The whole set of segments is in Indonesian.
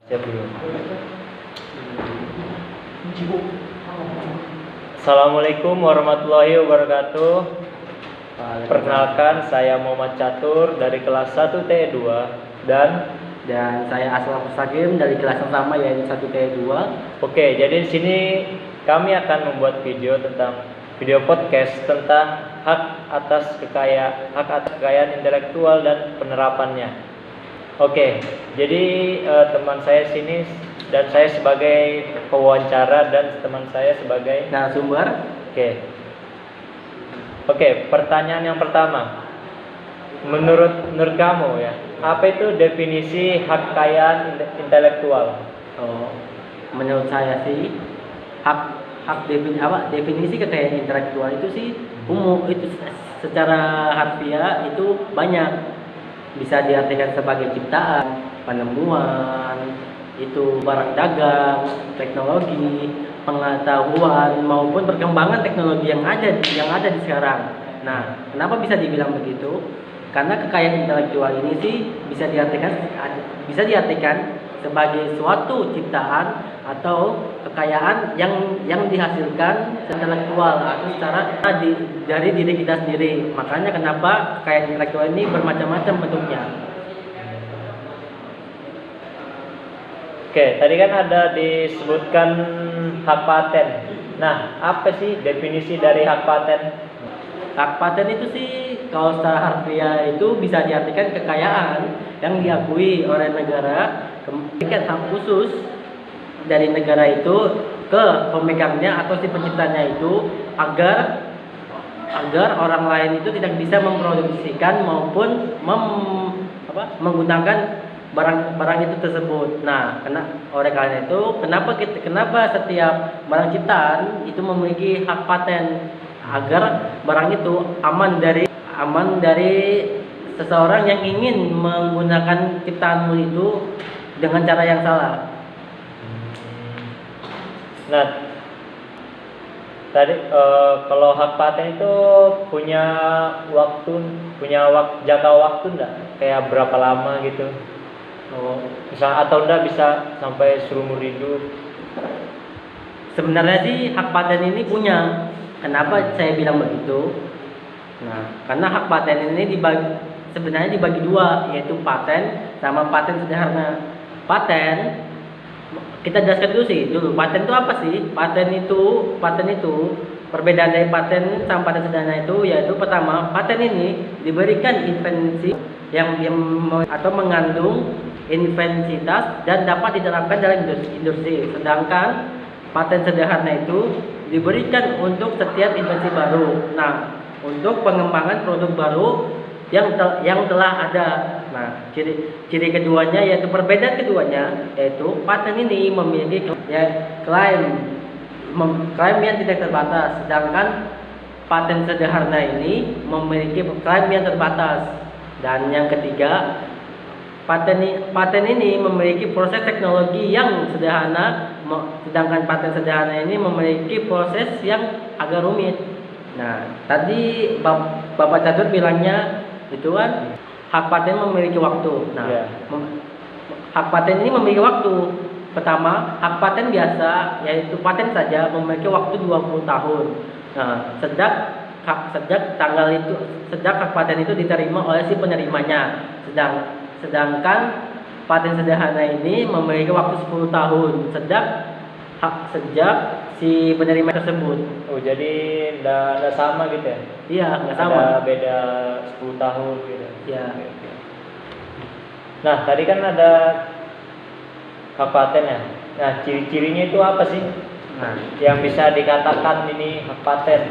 Siap dulu. Assalamualaikum warahmatullahi wabarakatuh. Perkenalkan, saya Muhammad Catur dari kelas 1 T2 dan saya Aslam Mustaqim dari kelas yang sama yaitu 1 T2. Oke, jadi di sini kami akan membuat video podcast tentang hak atas kekayaan intelektual dan penerapannya. Oke, jadi teman saya sini dan saya sebagai pewawancara dan teman saya sebagai narasumber. Oke, pertanyaan yang pertama. Menurut kamu ya, apa itu definisi hak kekayaan intelektual? Menurut saya sih definisi kekayaan intelektual itu sih umum, itu secara harfiah itu banyak. Bisa diartikan sebagai ciptaan, penemuan, itu barang dagang, teknologi, pengetahuan maupun perkembangan teknologi yang ada di sekarang. Nah, kenapa bisa dibilang begitu? Karena kekayaan intelektual ini sih bisa diartikan sebagai suatu ciptaan atau kekayaan yang dihasilkan intelektual atau secara dari diri kita sendiri. Makanya kenapa kekayaan intelektual ini bermacam-macam bentuknya. Oke, tadi kan ada disebutkan hak paten. Nah, apa sih definisi dari hak paten? Hak paten itu sih kalau secara harfiah itu bisa diartikan kekayaan yang diakui oleh negara, kemudian hak khusus dari negara itu ke pemegangnya atau si penciptanya itu agar orang lain itu tidak bisa memproduksikan maupun menggunakan barang itu tersebut. Nah, oleh karena itu kenapa setiap barang ciptaan itu memiliki hak paten agar barang itu aman dari seseorang yang ingin menggunakan ciptaanmu itu dengan cara yang salah. Nah, tadi kalau hak paten itu punya jangka waktu enggak? Kayak berapa lama gitu? Atau enggak bisa sampai seumur hidup? Sebenarnya sih hak paten ini punya. Kenapa saya bilang begitu? Nah, karena hak paten ini sebenarnya dibagi dua, yaitu paten sama paten sederhana. Paten, kita jelaskan dulu paten itu apa sih? Paten itu perbedaan dari paten sama paten sederhana itu yaitu pertama, paten ini diberikan invensi yang atau mengandung inventitas dan dapat diterapkan dalam industri. Sedangkan paten sederhana itu diberikan untuk setiap invensi baru. Nah, untuk pengembangan produk baru yang telah ada. Nah, ciri keduanya yaitu perbedaan keduanya yaitu paten ini memiliki klaim yang tidak terbatas, sedangkan paten sederhana ini memiliki klaim yang terbatas. Dan yang ketiga, paten ini memiliki proses teknologi yang sederhana, sedangkan paten sederhana ini memiliki proses yang agak rumit. Nah, tadi Bapak Catur bilangnya itu kan hak paten memiliki waktu. Nah, hak paten ini memiliki waktu. Pertama, hak paten biasa yaitu paten saja memiliki waktu 20 tahun. Nah, sejak hak paten itu diterima oleh si penerimanya. Sedangkan paten sederhana ini memiliki waktu 10 tahun sejak si penerima tersebut. Oh, jadi enggak sama gitu ya? Iya, enggak sama. Ada beda 10 tahun gitu. Iya. Oke. Nah, tadi kan ada hak paten ya. Nah, ciri-cirinya itu apa sih? Nah, yang bisa dikatakan ini hak paten.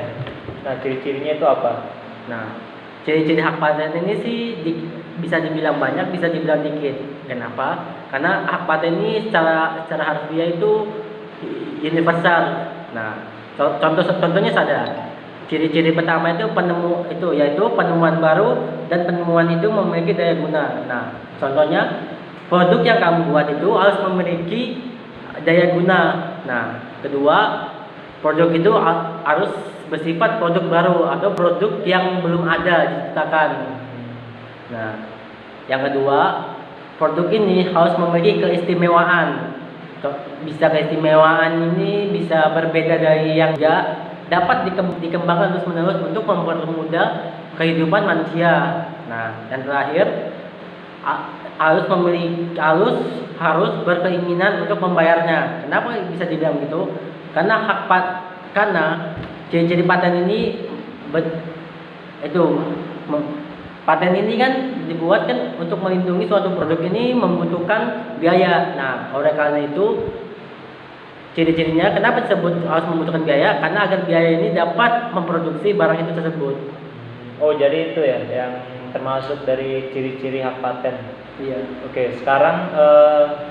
Nah, ciri-cirinya itu apa? Nah, ciri-ciri hak paten ini sih bisa dibilang banyak, bisa dibilang dikit. Kenapa? Karena hak paten ini secara harfiah itu universal. Nah, contohnya saja. Ciri-ciri pertama yaitu penemuan baru dan penemuan itu memiliki daya guna. Nah, contohnya produk yang kamu buat itu harus memiliki daya guna. Nah, kedua, produk itu harus bersifat produk baru atau produk yang belum ada diciptakan. Nah, yang kedua, produk ini harus memiliki keistimewaan. Bisa keistimewaan ini bisa berbeda dari yang enggak, dapat dikembangkan terus-menerus untuk mempermudah kehidupan manusia. Nah, yang terakhir harus berkeinginan untuk membayarnya. Kenapa bisa dibilang gitu? Karena ciri-ciri paten ini itu paten ini kan dibuat kan untuk melindungi suatu produk ini membutuhkan biaya. Nah, oleh karena itu ciri-cirinya kenapa disebut harus membutuhkan biaya? Karena agar biaya ini dapat memproduksi barang itu tersebut. Oh, jadi itu ya yang termasuk dari ciri-ciri hak paten. Iya. Oke, sekarang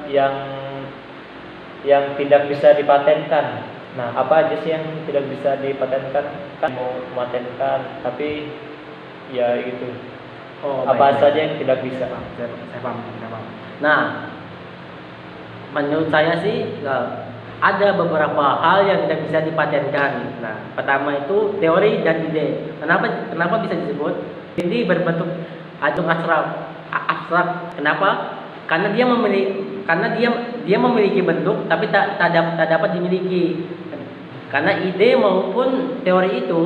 yang tidak bisa dipatenkan. Nah, apa aja sih yang tidak bisa dipatenkan? Kan mau mematenkan, tapi ya itu. Oh, Apa saja yang tidak bisa? Saya paham. Nah, menurut saya sih ada beberapa hal yang tidak bisa dipatenkan. Nah, pertama itu teori dan ide. Kenapa bisa disebut? Ini berbentuk abstrak. Kenapa? Karena dia memiliki bentuk tapi tak dapat dimiliki. Karena ide maupun teori itu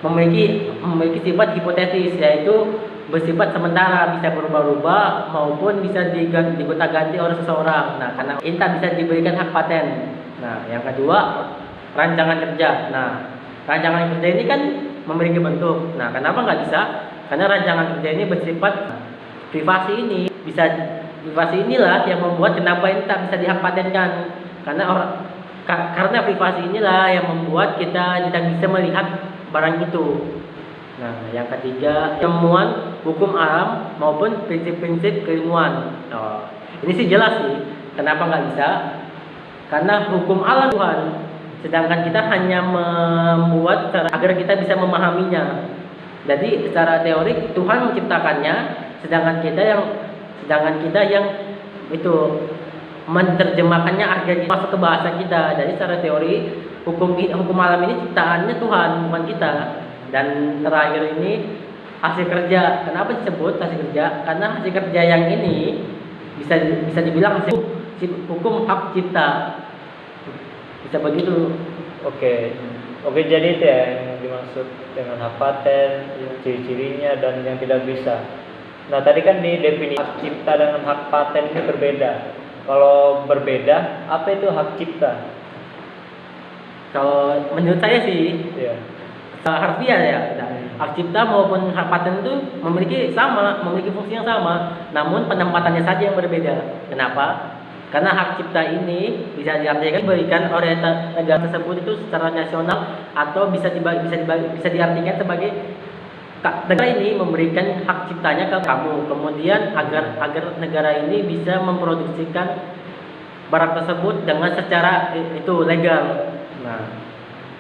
memiliki sifat hipotetis, yaitu bersifat sementara, bisa berubah-ubah maupun bisa digonta-ganti oleh seseorang. Nah, karena ini tak bisa diberikan hak paten. Nah, yang kedua, rancangan kerja. Nah, rancangan kerja ini kan memiliki bentuk. Nah, kenapa nggak bisa? Karena rancangan kerja ini bersifat privasi inilah yang membuat kenapa ini tak bisa dihak patenkan. Karena privasi inilah yang membuat kita tidak bisa melihat barang itu. Nah, yang ketiga, temuan hukum alam maupun prinsip-prinsip keilmuan. Oh, ini sih jelas sih. Kenapa nggak bisa? Karena hukum alam Tuhan, sedangkan kita hanya membuat agar kita bisa memahaminya. Jadi secara teori Tuhan menciptakannya, sedangkan kita yang itu menerjemahkannya agar masuk ke bahasa kita. Jadi secara teori hukum alam ini ciptaannya Tuhan, bukan kita. Dan terakhir ini hasil kerja. Kenapa disebut hasil kerja? Karena hasil kerja yang ini bisa dibilang hasil hukum hak cipta. Bisa begitu. Oke, jadi itu ya yang dimaksud dengan hak paten, ciri-cirinya dan yang tidak bisa. Nah, tadi kan di definisi hak cipta dengan hak paten ini berbeda. Kalau berbeda, apa itu hak cipta? Kalau menurut saya sih, harfiah ya, hak cipta maupun hak paten itu memiliki fungsi yang sama, namun penempatannya saja yang berbeda. Kenapa? Karena hak cipta ini bisa diartikan diberikan oleh negara tersebut itu secara nasional, atau bisa diartikan sebagai negara ini memberikan hak ciptanya ke kamu, kemudian agar negara ini bisa memproduksikan barang tersebut dengan secara itu legal. Nah,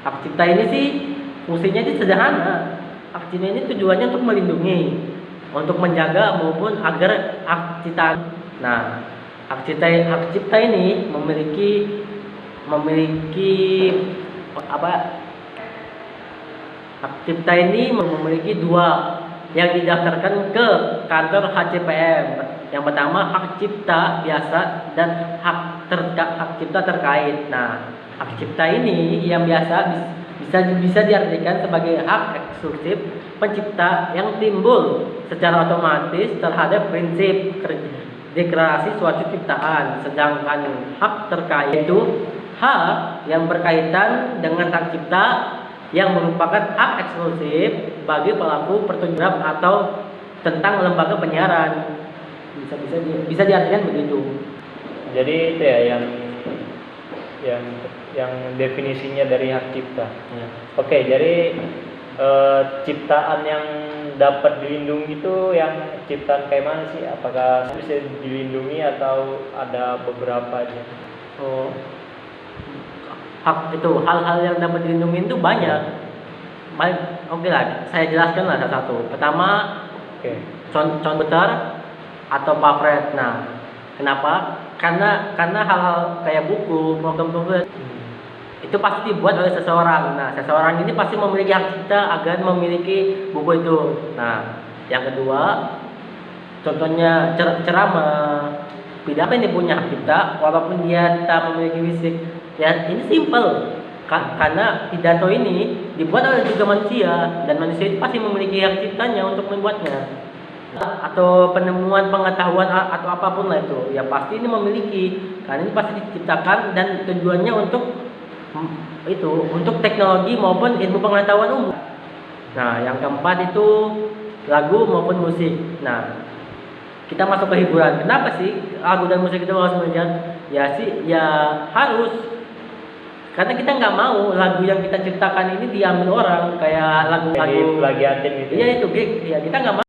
hak cipta ini sih fungsinya itu sederhana. Hak cipta ini tujuannya untuk melindungi, untuk menjaga maupun agar hak cipta. Nah, hak cipta ini memiliki hak cipta ini memiliki dua yang didaftarkan ke kantor HCPM. Yang pertama hak cipta biasa dan hak cipta terkait. Nah, hak cipta ini yang biasa bisa diartikan sebagai hak eksklusif pencipta yang timbul secara otomatis terhadap prinsip deklarasi suatu ciptaan. Sedangkan hak terkait itu hak yang berkaitan dengan hak cipta yang merupakan hak eksklusif bagi pelaku pertunjukan atau tentang lembaga penyiaran. Bisa diartikan begitu. Jadi itu ya yang definisinya dari hak cipta. Ya. Oke, jadi ciptaan yang dapat dilindungi itu yang ciptaan kayak mana sih? Apakah bisa dilindungi atau ada beberapa aja? Oh, hak itu hal-hal yang dapat dilindungi itu banyak. Oke lah, saya jelaskan lah satu-satu. Pertama, contoh atau pamflet. Nah, kenapa? Karena hal-hal kayak buku, program itu pasti dibuat oleh seseorang. Nah, seseorang ini pasti memiliki hak cipta agar memiliki buku itu. Nah, yang kedua, contohnya ceramah, pidato ini punya hak cipta walaupun dia tak memiliki fisik. Ya ini simple. Karena pidato ini dibuat oleh juga manusia dan manusia itu pasti memiliki hak ciptanya untuk membuatnya. Atau penemuan pengetahuan atau apapun lah itu, ya pasti ini memiliki, karena ini pasti diciptakan dan tujuannya untuk itu untuk teknologi maupun ilmu pengetahuan umum. Nah, yang keempat itu lagu maupun musik. Nah, kita masuk ke hiburan. Kenapa sih lagu dan musik itu harus menjadi? Ya sih, ya harus. Karena kita nggak mau lagu yang kita ciptakan ini diambil orang, kayak lagu-lagu plagiatin gitu. Iya itu, ya kita nggak mau.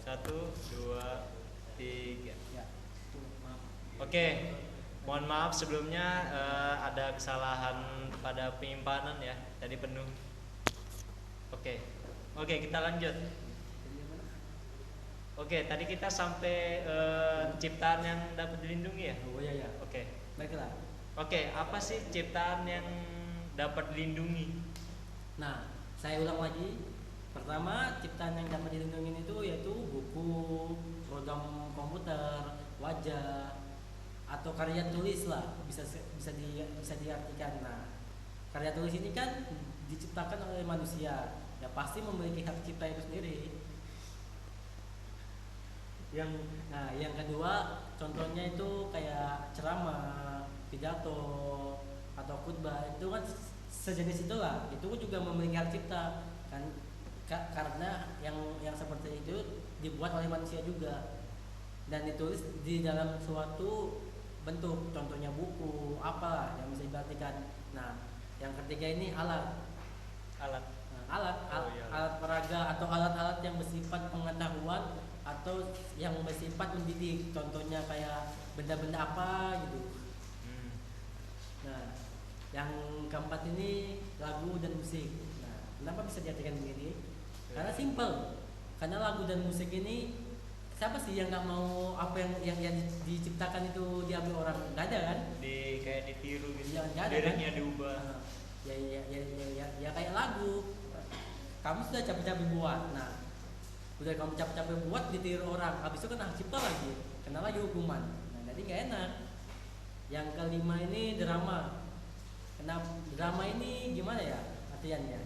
Satu, dua, tiga. Oke, mohon maaf sebelumnya ada kesalahan pada penyimpanan ya, tadi penuh. Oke, kita lanjut. Oke, tadi kita sampai ciptaan yang dapat dilindungi ya. Oh iya. Oke. Baiklah. Oke, apa sih ciptaan yang dapat dilindungi? Nah, saya ulang lagi. Pertama, ciptaan yang dapat dilindungi itu yaitu buku, program komputer, wajah, atau karya tulis lah, bisa diartikan. Nah, karya tulis ini kan diciptakan oleh manusia, ya pasti memiliki hak cipta itu sendiri. Yang kedua, contohnya itu kayak ceramah, pidato, atau khutbah, itu kan sejenis itulah. Itu juga memiliki hak cipta kan, karena yang seperti itu dibuat oleh manusia juga dan ditulis di dalam suatu bentuk, contohnya buku, apalah yang bisa diartikan. Nah, yang ketiga ini alat. Alat peraga atau alat-alat yang bersifat pengetahuan atau yang bersifat mendidik, contohnya kayak benda-benda apa gitu. Nah, yang keempat ini lagu dan musik. Nah, kenapa bisa diartikan begini? Karena simple. Karena lagu dan musik ini siapa sih yang nggak mau apa yang diciptakan itu diambil orang? Nggak ada kan? Kayak ditiru gitu. Ya, nggak ada liriknya kan? diubah. Ya kayak lagu. Kamu sudah capek-capek buat. Nah, udah kamu capek-capek buat ditiru orang, habis itu kena hak cipta lagi, kena lagi hukuman. Nah, jadi nggak enak. Yang kelima ini drama. Kenapa drama ini gimana ya artiannya?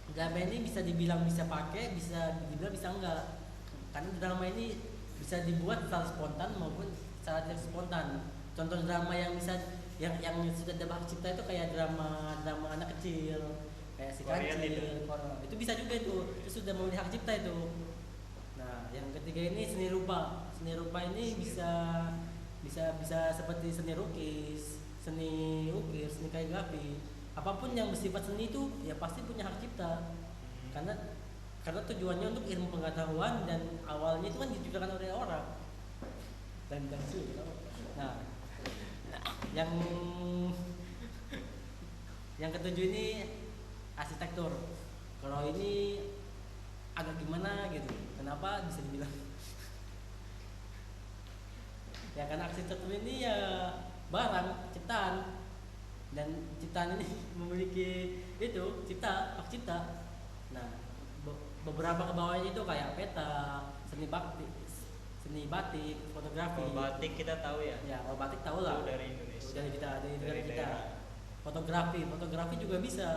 Drama ini bisa dibilang bisa pakai, bisa dibilang bisa enggak. Karena drama ini bisa dibuat secara spontan maupun secara tidak spontan. Contoh drama yang bisa yang sudah ada hak cipta itu kayak drama anak kecil, kayak si kecil, itu bisa juga itu sudah memiliki hak cipta itu. Nah, yang ketiga ini seni rupa. Seni rupa ini bisa seperti seni lukis, seni ukir, seni kaligrafi. Apapun yang bersifat seni itu ya pasti punya hak cipta. Karena tujuannya untuk ilmu pengetahuan dan awalnya itu kan diciptakan oleh orang. Nah, yang ketujuh ini arsitektur. Kalau ini agak gimana gitu. Kenapa bisa dibilang? Ya karena arsitektur ini ya barang ciptaan, dan ciptaan ini memiliki hak cipta. Nah, beberapa ke bawahnya itu kayak peta, seni batik, fotografi. Kalau batik kita tahu ya. Ya, kalau batik tahu lah. Itu dari Indonesia. Dari negara kita. daerah. Fotografi juga bisa.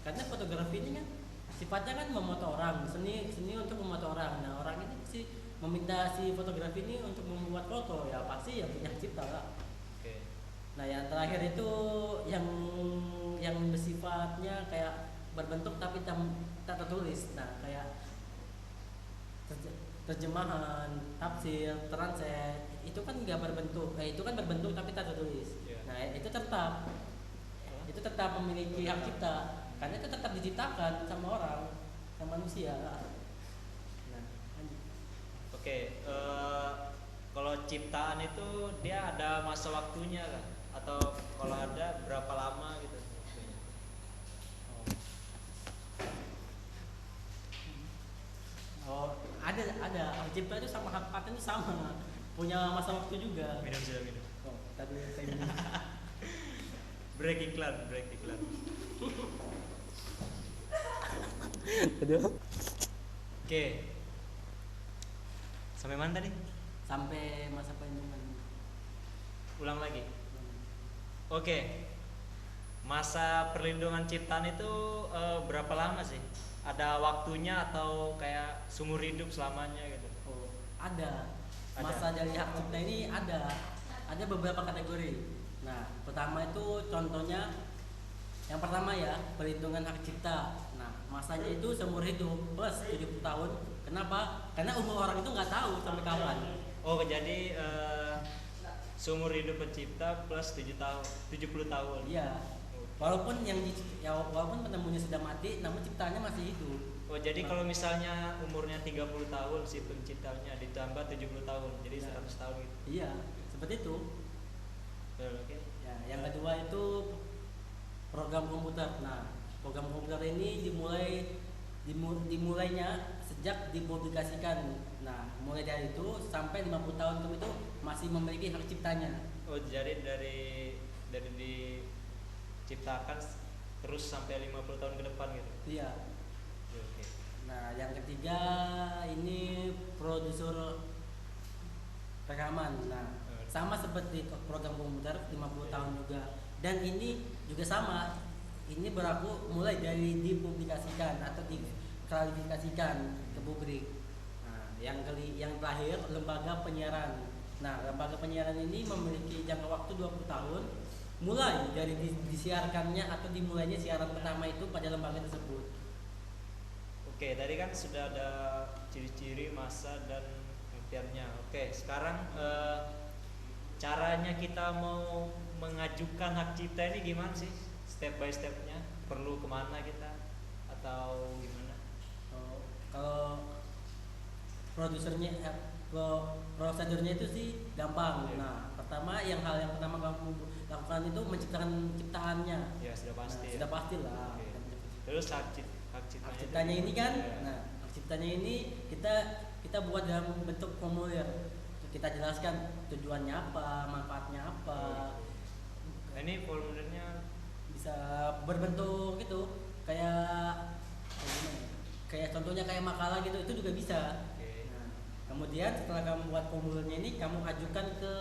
Karena fotografi ini kan sifatnya kan memoto orang, seni untuk memoto orang. Nah, orang ini sih meminta si fotografi ini untuk membuat foto, ya pasti yang punya cipta lah. Oke. Nah, yang terakhir itu yang bersifatnya kayak berbentuk tapi tak tertulis. Nah, kayak terjemahan, tafsir, translate itu kan nggak berbentuk, itu kan berbentuk tapi tak tertulis. Yeah. Nah, itu tetap memiliki hak cipta karena itu tetap diciptakan sama orang, sama manusia. Nah, lanjut. Oke, kalau ciptaan itu dia ada masa waktunya kan? Atau kalau ada berapa lama gitu? Oh, ada hak cipta itu sama hak paten itu sama, punya masa waktu juga. Minum sudah minum. Oh, tadi saya minum. Break iklan. Aduh. Oke. Sampai mana tadi? Sampai masa perlindungan. Ulang lagi. Oke. Masa perlindungan ciptaan itu berapa lama sih? Ada waktunya atau kayak seumur hidup selamanya gitu? Oh, ada. Masa dari hak cipta ini ada beberapa kategori. Nah, pertama itu contohnya yang pertama ya, perlindungan hak cipta. Nah, masanya itu seumur hidup plus 70 tahun. Kenapa? Karena umur orang itu nggak tahu sampai kapan. Oh, jadi seumur hidup pencipta plus 70 tahun. Iya. Walaupun walaupun penemunya sudah mati, namun ciptaannya masih hidup. Oh, jadi kalau misalnya umurnya 30 tahun si penciptanya ditambah 70 tahun, jadi 100 tahun gitu. Iya, seperti itu. Oke. Ya, yang kedua itu program komputer. Nah, program komputer ini dimulainya sejak dipublikasikan. Nah, mulai dari itu sampai 50 tahun itu masih memiliki hak ciptanya. Oh, jadi dari diciptakan terus sampai 50 tahun ke depan gitu. Iya. Oke. Nah, yang ketiga ini produser rekaman. Nah, sama seperti program komputer 50 tahun juga. Dan ini juga sama. Ini berlaku mulai dari dipublikasikan atau diklarifikasikan ke publik. Nah, yang terakhir lembaga penyiaran. Nah, lembaga penyiaran ini memiliki jangka waktu 20 tahun mulai dari disiarkannya atau dimulainya siaran pertama itu pada lembaga tersebut. Oke, tadi kan sudah ada ciri-ciri, masa dan pengertiannya. Oke, sekarang caranya kita mau mengajukan hak cipta ini gimana sih? Step by stepnya, perlu kemana kita atau gimana? Kalau prosedurnya itu sih gampang. Iya. Nah, hal yang pertama kamu lakukan itu menciptakan ciptaannya. Ya, sudah pasti. Sudah pasti lah. Oke. Terus hak ciptanya ini kan, ya. nah hak ciptanya ini kita buat dalam bentuk formulir. Kita jelaskan tujuannya apa, manfaatnya apa. Nah, ini formulirnya Bisa berbentuk gitu, kayak contohnya kayak makalah gitu, itu juga bisa. Oke. Nah, kemudian setelah kamu buat formulirnya ini, kamu ajukan ke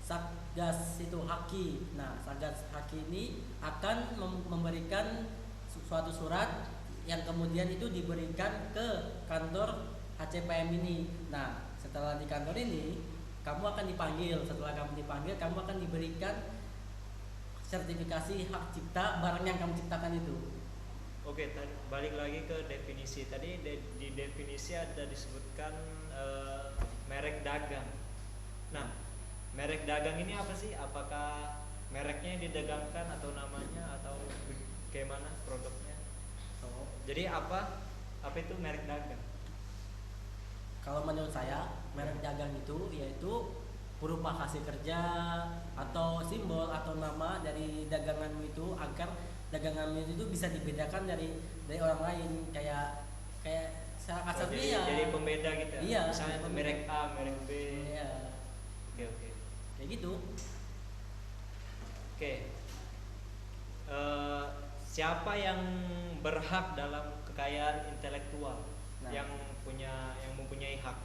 Satgas itu Haki. Nah, Satgas Haki ini akan memberikan suatu surat yang kemudian itu diberikan ke kantor HCPM ini. Nah, setelah di kantor ini, kamu akan dipanggil. Setelah kamu dipanggil, kamu akan diberikan sertifikasi hak cipta barang yang kamu ciptakan itu. Oke, balik lagi ke definisi. Tadi di definisi ada disebutkan merek dagang. Nah, merek dagang ini apa sih? Apakah mereknya yang didagangkan atau namanya atau bagaimana produknya? Jadi apa itu merek dagang? Kalau menurut saya, merek dagang itu yaitu berupa hasil kerja atau simbol atau nama dari daganganmu itu agar daganganmu itu bisa dibedakan dari orang lain, kayak secara kasarnya ya. Jadi pembeda gitu ya. Iya, Misalnya itu merek A, merek B. Iya. Oke. Kayak gitu. Oke. Siapa yang berhak dalam kekayaan intelektual? Nah. yang mempunyai hak?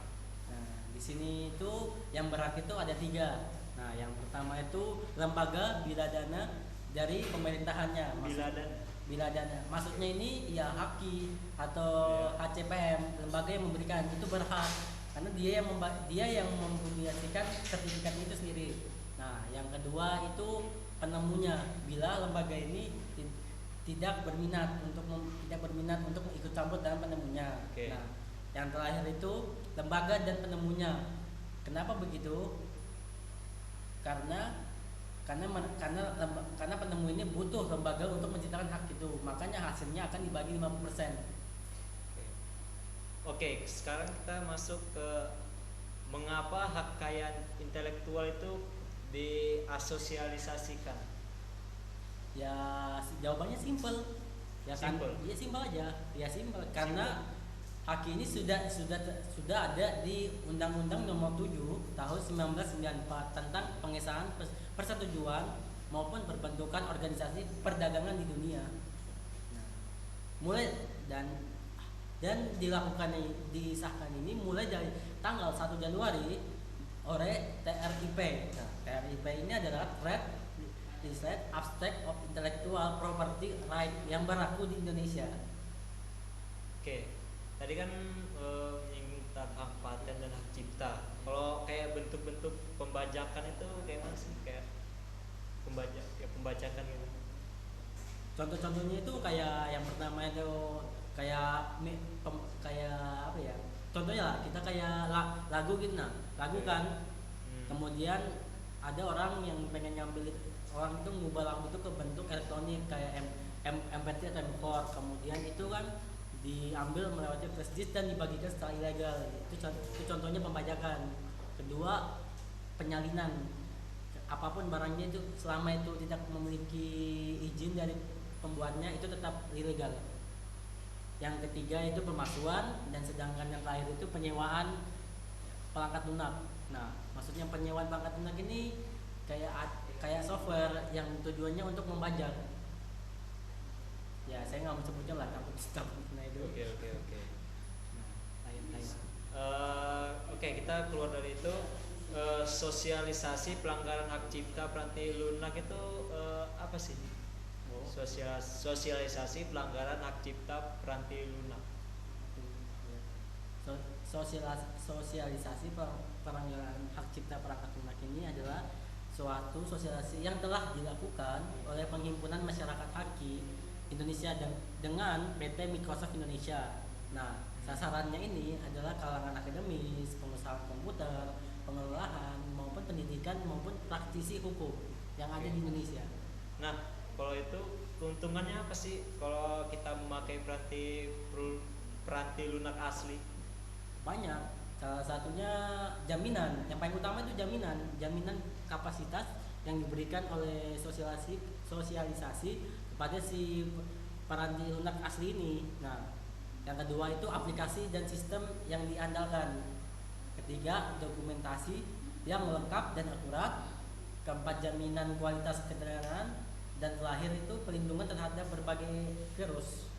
Di sini itu yang berhak itu ada 3. Nah, yang pertama itu lembaga biladana dari pemerintahannya. Biladana. Maksudnya ini ya HAKI atau HCPM, lembaga yang memberikan itu berhak karena dia yang mempublikasikan sertifikat itu sendiri. Nah, yang kedua itu penemunya. Bila lembaga ini tidak berminat untuk ikut campur dalam penemunya. Nah, yang terakhir itu lembaga dan penemunya. Kenapa begitu? Karena penemu ini butuh lembaga untuk menciptakan hak itu, makanya hasilnya akan dibagi 50%. Oke, sekarang kita masuk ke mengapa hak kekayaan intelektual itu diasosialisasikan. Ya, jawabannya simpel. Ya kan? Iya simpel aja. Ya simpel. Karena hak ini sudah ada di Undang-Undang Nomor 7 Tahun 1994 tentang pengesahan persetujuan maupun perbentukan organisasi perdagangan di dunia. Nah, mulai disahkan ini mulai dari tanggal 1 Januari oleh TRIP. Nah, TRIP ini adalah Trade Abstract of Intellectual Property Right yang berlaku di Indonesia. Oke. Tadi kan menyinggung tentang hak paten dan hak cipta. Kalau kayak bentuk-bentuk pembajakan itu kayak mana sih? Kayak pembajakan gitu. Contoh-contohnya itu kayak yang pertama itu kayak apa ya? Contohnya lah kita kayak lagu gitu nah. Lagu kan. Kemudian ada orang yang pengen ngambil orang itu ngubah lagu itu ke bentuk elektronik kayak MP3 atau MP4. Kemudian itu kan diambil melewati flash disk dan dibagikan secara ilegal. Itu contohnya pembajakan. Kedua, penyalinan. Apapun barangnya itu selama itu tidak memiliki izin dari pembuatnya itu tetap ilegal. Yang ketiga itu pemalsuan, dan sedangkan yang terakhir itu penyewaan perangkat lunak. Nah, maksudnya penyewaan perangkat lunak ini kayak software yang tujuannya untuk membajak. Ya, saya nggak mau sebutnya lah, takut itu. Oke. Oke, kita keluar dari itu. Sosialisasi pelanggaran hak cipta Pranti Lunak itu apa sih? Sosialisasi pelanggaran hak cipta Pranti Lunak. Sosialisasi pelanggaran hak cipta perangkat lunak ini adalah suatu sosialisasi yang telah dilakukan oleh Penghimpunan Masyarakat HAKI Indonesia dengan PT Microsoft Indonesia. Nah, sasarannya ini adalah kalangan akademis, pengusaha komputer, pengelolaan, maupun pendidikan maupun praktisi hukum yang ada di Indonesia. Nah, kalau itu keuntungannya apa sih kalau kita memakai Pranti Lunak asli? Banyak. Salah satunya jaminan. Yang paling utama itu jaminan kapasitas yang diberikan oleh sosialisasi kepada si Pranti Lunak asli ini. Nah, yang kedua itu aplikasi dan sistem yang diandalkan. Ketiga, dokumentasi yang lengkap dan akurat. Keempat, jaminan kualitas keterangan. Dan terakhir itu perlindungan terhadap berbagai virus.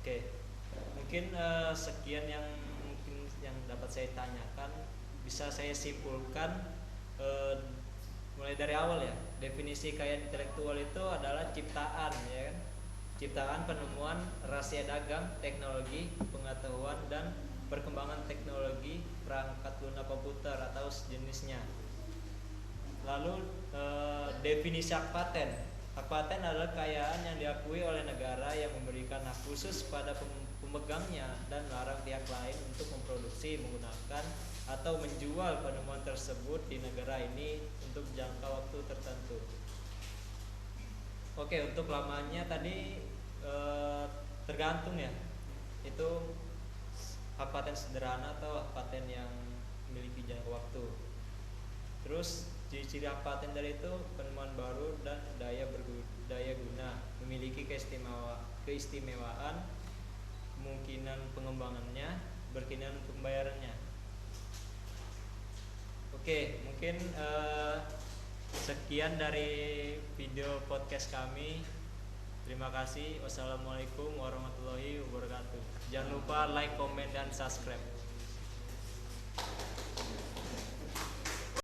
Oke, mungkin sekian yang dapat saya tanyakan. Bisa saya simpulkan mulai dari awal ya. Definisi kekayaan intelektual itu adalah ciptaan, ya kan? Ciptaan, penemuan, rahasia dagang, teknologi, pengetahuan dan perkembangan teknologi perangkat lunak komputer atau sejenisnya. Lalu definisi hak paten. Hak paten adalah kekayaan yang diakui oleh negara yang memberikan hak khusus pada pemegangnya dan melarang pihak lain untuk memproduksi, menggunakan atau menjual penemuan tersebut di negara ini untuk jangka waktu tertentu. Oke, untuk lamanya tadi tergantung ya. Itu hak paten sederhana atau hak paten yang memiliki jangka waktu. Terus ciri-ciri hak paten dari itu penemuan baru dan daya guna, memiliki keistimewaan, kemungkinan pengembangannya, berkeinginan untuk pembayarannya. Oke, mungkin sekian dari video podcast kami. Terima kasih. Wassalamualaikum warahmatullahi wabarakatuh. Jangan lupa like, komen, dan subscribe.